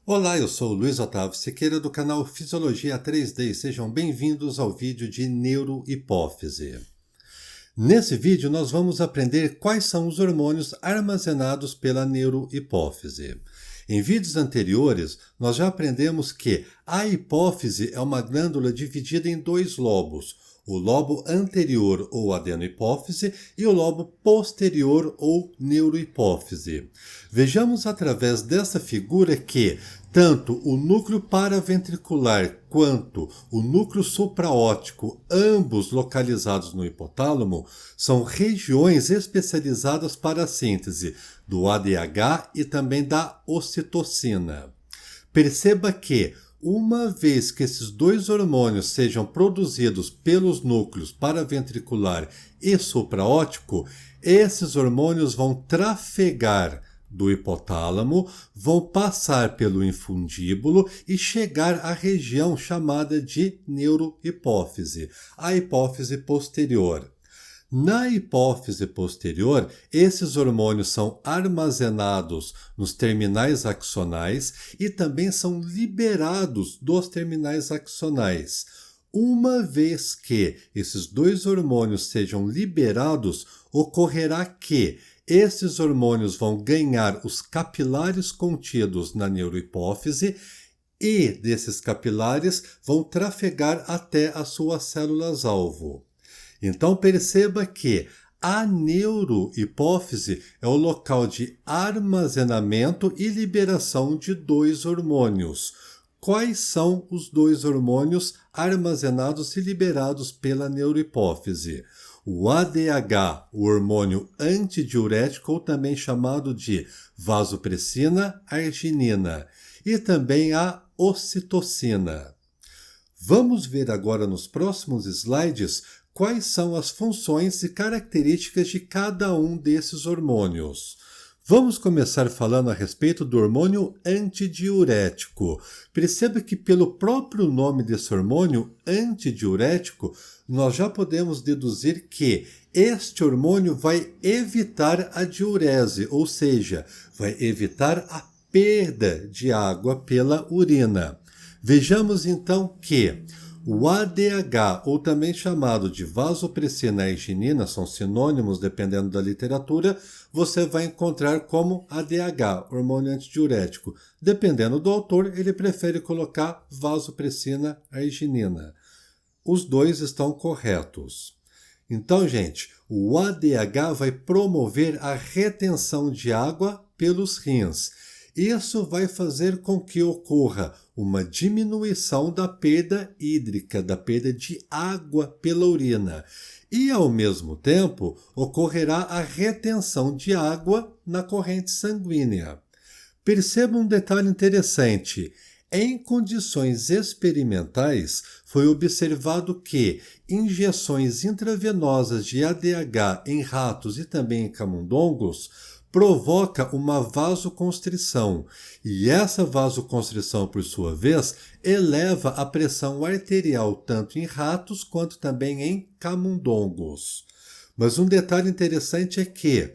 Olá, eu sou o Luiz Otávio Siqueira do canal Fisiologia 3D. Sejam bem-vindos ao vídeo de neurohipófise. Nesse vídeo nós vamos aprender quais são os hormônios armazenados pela neurohipófise. Em vídeos anteriores, nós já aprendemos que a hipófise é uma glândula dividida em dois lobos, o lobo anterior ou adenohipófise e o lobo posterior ou neurohipófise. Vejamos através dessa figura que tanto o núcleo paraventricular quanto o núcleo supraóptico, ambos localizados no hipotálamo, são regiões especializadas para a síntese do ADH e também da ocitocina. Perceba que, uma vez que esses dois hormônios sejam produzidos pelos núcleos paraventricular e supraóptico, esses hormônios vão trafegar do hipotálamo, vão passar pelo infundíbulo e chegar à região chamada de neurohipófise, a hipófise posterior. Na hipófise posterior, esses hormônios são armazenados nos terminais axonais e também são liberados dos terminais axonais. Uma vez que esses dois hormônios sejam liberados, ocorrerá que esses hormônios vão ganhar os capilares contidos na neurohipófise e desses capilares vão trafegar até as suas células-alvo. Então perceba que a neurohipófise é o local de armazenamento e liberação de dois hormônios. Quais são os dois hormônios armazenados e liberados pela neurohipófise? O ADH, o hormônio antidiurético, ou também chamado de vasopressina-arginina, e também a ocitocina. Vamos ver agora nos próximos slides quais são as funções e características de cada um desses hormônios. Vamos começar falando a respeito do hormônio antidiurético. Perceba que pelo próprio nome desse hormônio, antidiurético, nós já podemos deduzir que este hormônio vai evitar a diurese, ou seja, vai evitar a perda de água pela urina. Vejamos então que o ADH, ou também chamado de vasopressina-arginina, são sinônimos dependendo da literatura, você vai encontrar como ADH, hormônio antidiurético. Dependendo do autor, ele prefere colocar vasopressina-arginina. Os dois estão corretos. Então, gente, o ADH vai promover a retenção de água pelos rins. Isso vai fazer com que ocorra uma diminuição da perda hídrica, da perda de água pela urina. E, ao mesmo tempo, ocorrerá a retenção de água na corrente sanguínea. Perceba um detalhe interessante. Em condições experimentais, foi observado que injeções intravenosas de ADH em ratos e também em camundongos provoca uma vasoconstrição, e essa vasoconstrição, por sua vez, eleva a pressão arterial tanto em ratos quanto também em camundongos. Mas um detalhe interessante é que,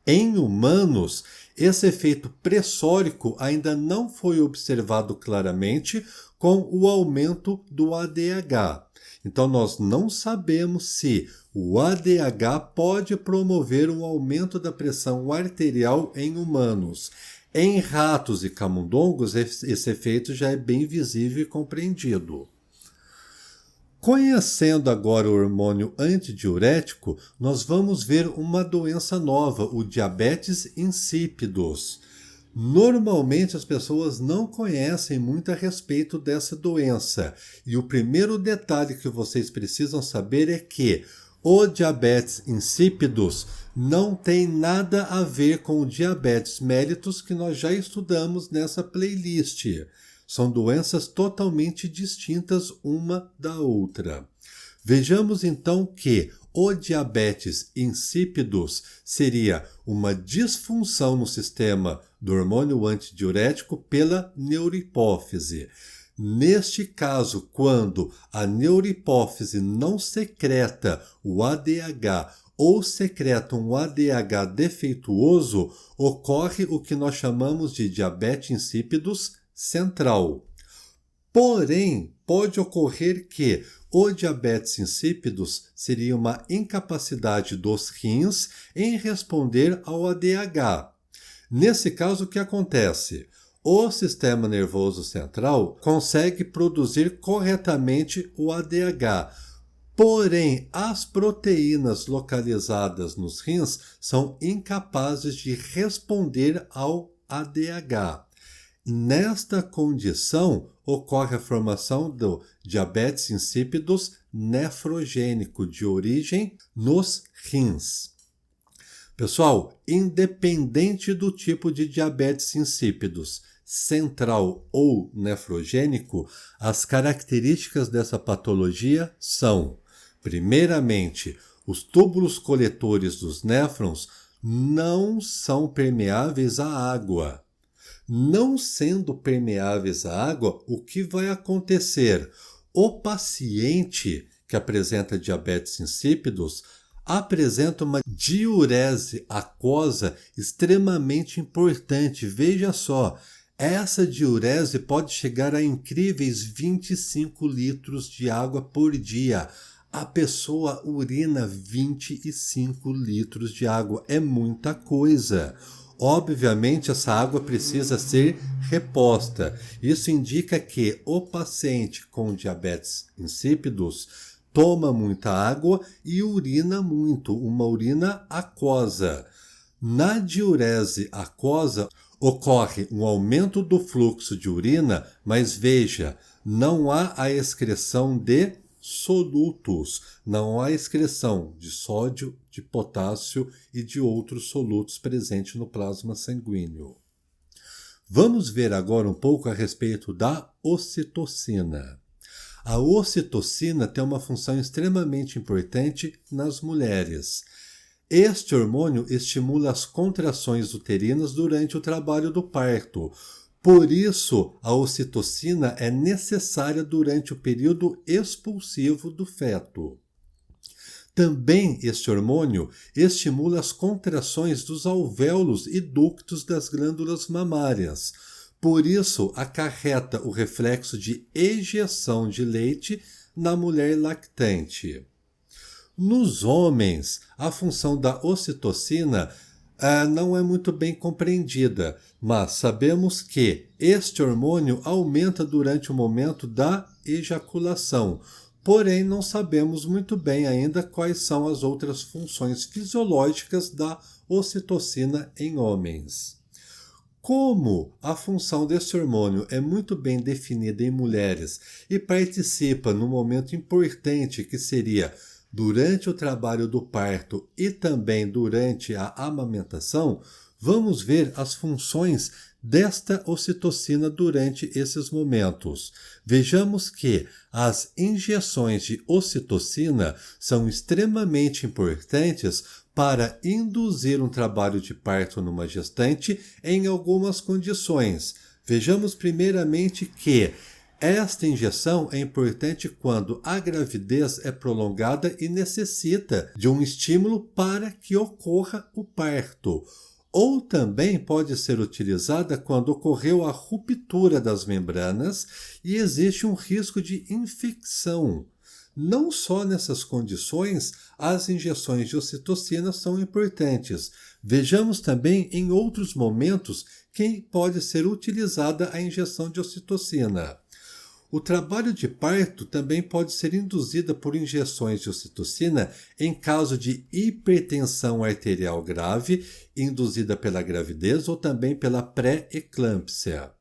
em humanos, esse efeito pressórico ainda não foi observado claramente com o aumento do ADH. Então, nós não sabemos se o ADH pode promover um aumento da pressão arterial em humanos. Em ratos e camundongos, esse efeito já é bem visível e compreendido. Conhecendo agora o hormônio antidiurético, nós vamos ver uma doença nova, o diabetes insípidos. Normalmente as pessoas não conhecem muito a respeito dessa doença, e o primeiro detalhe que vocês precisam saber é que o diabetes insípidos não tem nada a ver com o diabetes mellitus que nós já estudamos nessa playlist. São doenças totalmente distintas uma da outra. Vejamos então que o diabetes insípidos seria uma disfunção no sistema do hormônio antidiurético pela neurohipófise. Neste caso, quando a neurohipófise não secreta o ADH ou secreta um ADH defeituoso, ocorre o que nós chamamos de diabetes insípidos central. Porém, pode ocorrer que o diabetes insípidos seria uma incapacidade dos rins em responder ao ADH. Nesse caso, o que acontece? O sistema nervoso central consegue produzir corretamente o ADH, porém as proteínas localizadas nos rins são incapazes de responder ao ADH. Nesta condição, ocorre a formação do diabetes insípidos nefrogênico, de origem nos rins. Pessoal, independente do tipo de diabetes insípidos, central ou nefrogênico, as características dessa patologia são, primeiramente, os túbulos coletores dos néfrons não são permeáveis à água. Não sendo permeáveis à água, o que vai acontecer? O paciente que apresenta diabetes insípidos apresenta uma diurese aquosa extremamente importante. Veja só, essa diurese pode chegar a incríveis 25 litros de água por dia. A pessoa urina 25 litros de água. É muita coisa. Obviamente, essa água precisa ser reposta. Isso indica que o paciente com diabetes insípidos toma muita água e urina muito, uma urina aquosa. Na diurese aquosa, ocorre um aumento do fluxo de urina, mas veja, não há a excreção de solutos, não há excreção de sódio, de potássio e de outros solutos presentes no plasma sanguíneo. Vamos ver agora um pouco a respeito da ocitocina. A ocitocina tem uma função extremamente importante nas mulheres. Este hormônio estimula as contrações uterinas durante o trabalho do parto. Por isso, a ocitocina é necessária durante o período expulsivo do feto. Também este hormônio estimula as contrações dos alvéolos e ductos das glândulas mamárias. Por isso, acarreta o reflexo de ejeção de leite na mulher lactante. Nos homens, a função da ocitocina não é muito bem compreendida, mas sabemos que este hormônio aumenta durante o momento da ejaculação. Porém, não sabemos muito bem ainda quais são as outras funções fisiológicas da ocitocina em homens. Como a função desse hormônio é muito bem definida em mulheres e participa num momento importante que seria durante o trabalho do parto e também durante a amamentação, vamos ver as funções desta ocitocina durante esses momentos. Vejamos que as injeções de ocitocina são extremamente importantes para induzir um trabalho de parto numa gestante em algumas condições. Vejamos primeiramente que esta injeção é importante quando a gravidez é prolongada e necessita de um estímulo para que ocorra o parto. Ou também pode ser utilizada quando ocorreu a ruptura das membranas e existe um risco de infecção. Não só nessas condições, as injeções de ocitocina são importantes. Vejamos também em outros momentos que pode ser utilizada a injeção de ocitocina. O trabalho de parto também pode ser induzido por injeções de ocitocina em caso de hipertensão arterial grave, induzida pela gravidez ou também pela pré-eclâmpsia.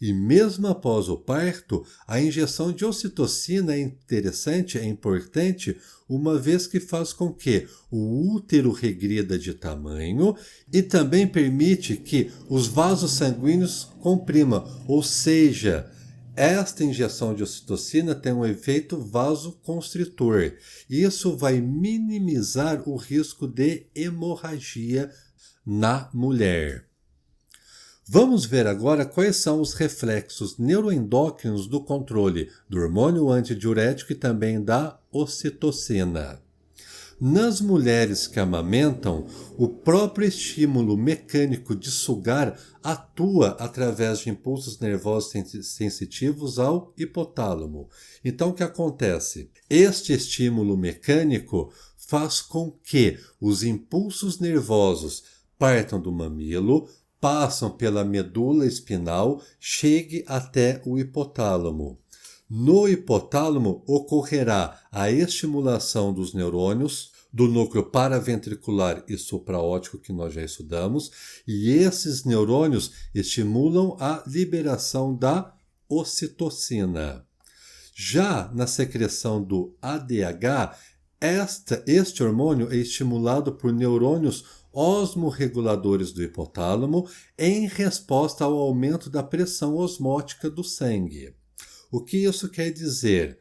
E mesmo após o parto, a injeção de ocitocina é interessante, é importante, uma vez que faz com que o útero regrida de tamanho e também permite que os vasos sanguíneos comprimam, ou seja, esta injeção de ocitocina tem um efeito vasoconstritor. Isso vai minimizar o risco de hemorragia na mulher. Vamos ver agora quais são os reflexos neuroendócrinos do controle do hormônio antidiurético e também da ocitocina. Nas mulheres que amamentam, o próprio estímulo mecânico de sugar atua através de impulsos nervosos sensitivos ao hipotálamo. Então, o que acontece? Este estímulo mecânico faz com que os impulsos nervosos partam do mamilo, passam pela medula espinal, chegue até o hipotálamo. No hipotálamo ocorrerá a estimulação dos neurônios, do núcleo paraventricular e supraóptico que nós já estudamos, e esses neurônios estimulam a liberação da ocitocina. Já na secreção do ADH, este hormônio é estimulado por neurônios osmorreguladores do hipotálamo em resposta ao aumento da pressão osmótica do sangue. O que isso quer dizer?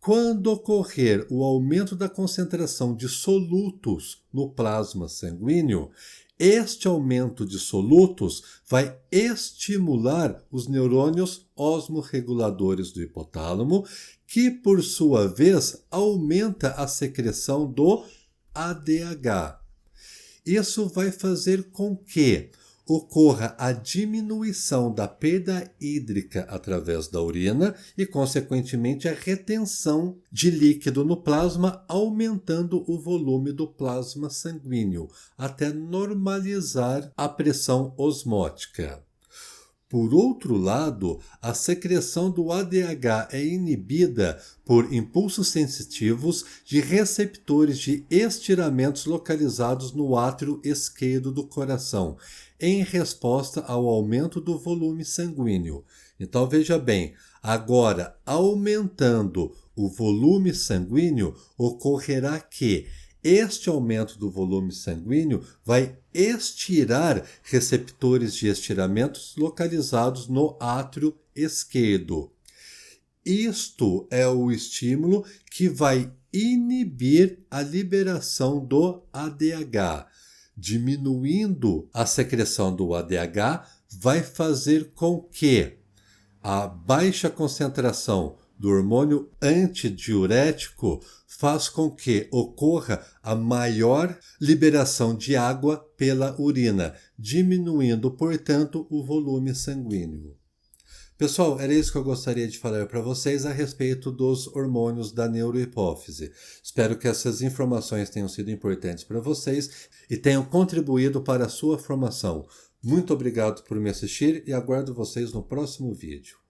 Quando ocorrer o aumento da concentração de solutos no plasma sanguíneo, este aumento de solutos vai estimular os neurônios osmorreguladores do hipotálamo, que por sua vez aumenta a secreção do ADH. Isso vai fazer com que ocorra a diminuição da perda hídrica através da urina e, consequentemente, a retenção de líquido no plasma, aumentando o volume do plasma sanguíneo, até normalizar a pressão osmótica. Por outro lado, a secreção do ADH é inibida por impulsos sensitivos de receptores de estiramentos localizados no átrio esquerdo do coração, em resposta ao aumento do volume sanguíneo. Então veja bem, agora aumentando o volume sanguíneo, ocorrerá que este aumento do volume sanguíneo vai estirar receptores de estiramentos localizados no átrio esquerdo. Isto é o estímulo que vai inibir a liberação do ADH. Diminuindo a secreção do ADH, vai fazer com que a baixa concentração do hormônio antidiurético faz com que ocorra a maior liberação de água pela urina, diminuindo, portanto, o volume sanguíneo. Pessoal, era isso que eu gostaria de falar para vocês a respeito dos hormônios da neurohipófise. Espero que essas informações tenham sido importantes para vocês e tenham contribuído para a sua formação. Muito obrigado por me assistir e aguardo vocês no próximo vídeo.